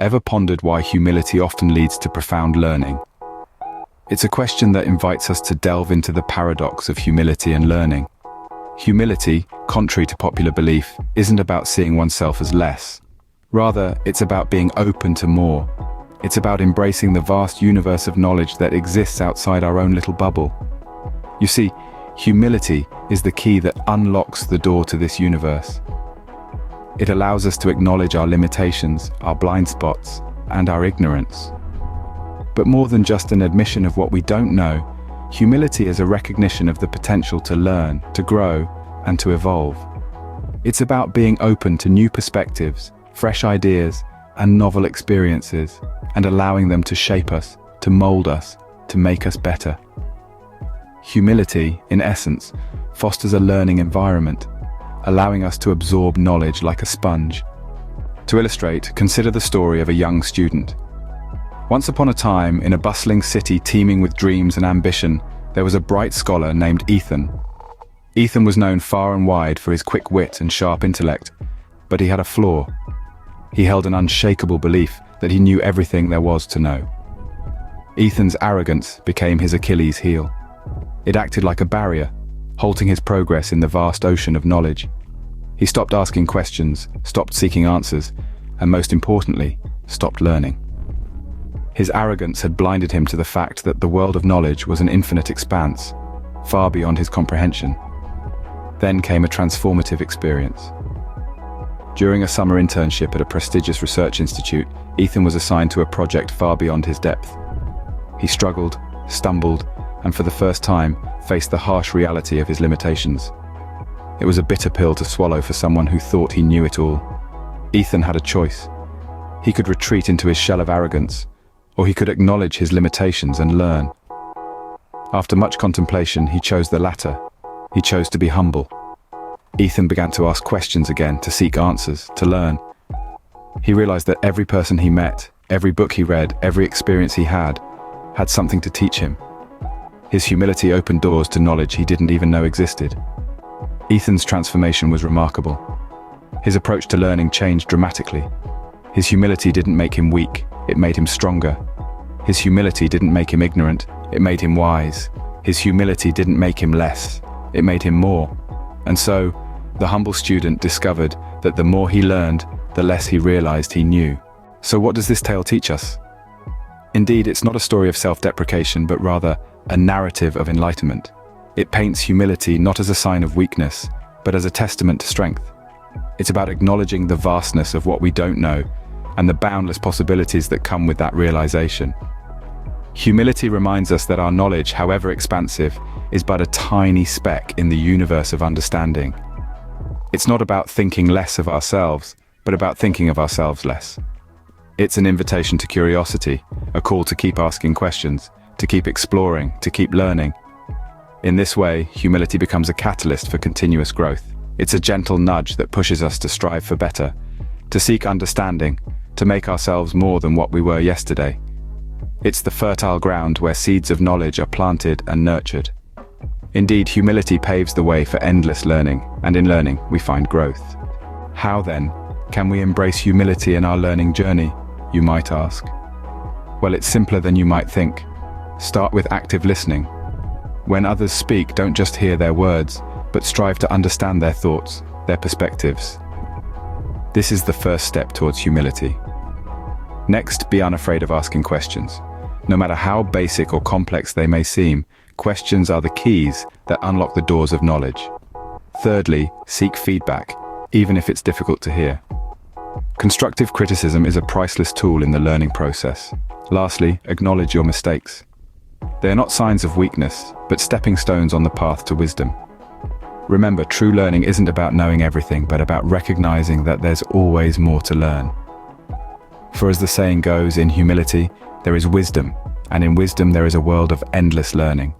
Ever pondered why humility often leads to profound learning? It's a question that invites us to delve into the paradox of humility and learning. Humility, contrary to popular belief, isn't about seeing oneself as less. Rather, it's about being open to more. It's about embracing the vast universe of knowledge that exists outside our own little bubble. You see, humility is the key that unlocks the door to this universe. It allows us to acknowledge our limitations, our blind spots, and our ignorance. But more than just an admission of what we don't know, humility is a recognition of the potential to learn, to grow, and to evolve. It's about being open to new perspectives, fresh ideas, and novel experiences, and allowing them to shape us, to mold us, to make us better. Humility, in essence, fosters a learning environment, allowing us to absorb knowledge like a sponge. To illustrate, consider the story of a young student. Once upon a time, in a bustling city teeming with dreams and ambition, there was a bright scholar named Ethan. Ethan was known far and wide for his quick wit and sharp intellect, but he had a flaw. He held an unshakable belief that he knew everything there was to know. Ethan's arrogance became his Achilles heel. It acted like a barrier, halting his progress in the vast ocean of knowledge. He stopped asking questions, stopped seeking answers, and most importantly, stopped learning. His arrogance had blinded him to the fact that the world of knowledge was an infinite expanse, far beyond his comprehension. Then came a transformative experience. During a summer internship at a prestigious research institute, Ethan was assigned to a project far beyond his depth. He struggled, stumbled, and for the first time, faced the harsh reality of his limitations. It was a bitter pill to swallow for someone who thought he knew it all. Ethan had a choice. He could retreat into his shell of arrogance, or he could acknowledge his limitations and learn. After much contemplation, he chose the latter. He chose to be humble. Ethan began to ask questions again, to seek answers, to learn. He realized that every person he met, every book he read, every experience he had something to teach him. His humility opened doors to knowledge he didn't even know existed. Ethan's transformation was remarkable. His approach to learning changed dramatically. His humility didn't make him weak, it made him stronger. His humility didn't make him ignorant, it made him wise. His humility didn't make him less, it made him more. And so, the humble student discovered that the more he learned, the less he realized he knew. So what does this tale teach us? Indeed, it's not a story of self-deprecation, but rather a narrative of enlightenment. It paints humility not as a sign of weakness, but as a testament to strength. It's about acknowledging the vastness of what we don't know and the boundless possibilities that come with that realization. Humility reminds us that our knowledge, however expansive, is but a tiny speck in the universe of understanding. It's not about thinking less of ourselves, but about thinking of ourselves less. It's an invitation to curiosity, a call to keep asking questions, to keep exploring, to keep learning. In this way, humility becomes a catalyst for continuous growth. It's a gentle nudge that pushes us to strive for better, to seek understanding, to make ourselves more than what we were yesterday. It's the fertile ground where seeds of knowledge are planted and nurtured. Indeed, humility paves the way for endless learning, and in learning, we find growth. How then can we embrace humility in our learning journey, you might ask? Well, it's simpler than you might think. Start with active listening. When others speak, don't just hear their words, but strive to understand their thoughts, their perspectives. This is the first step towards humility. Next, be unafraid of asking questions. No matter how basic or complex they may seem, questions are the keys that unlock the doors of knowledge. Thirdly, seek feedback, even if it's difficult to hear. Constructive criticism is a priceless tool in the learning process. Lastly, acknowledge your mistakes. They are not signs of weakness, but stepping stones on the path to wisdom. Remember, true learning isn't about knowing everything, but about recognizing that there's always more to learn. For as the saying goes, in humility, there is wisdom, and in wisdom there is a world of endless learning.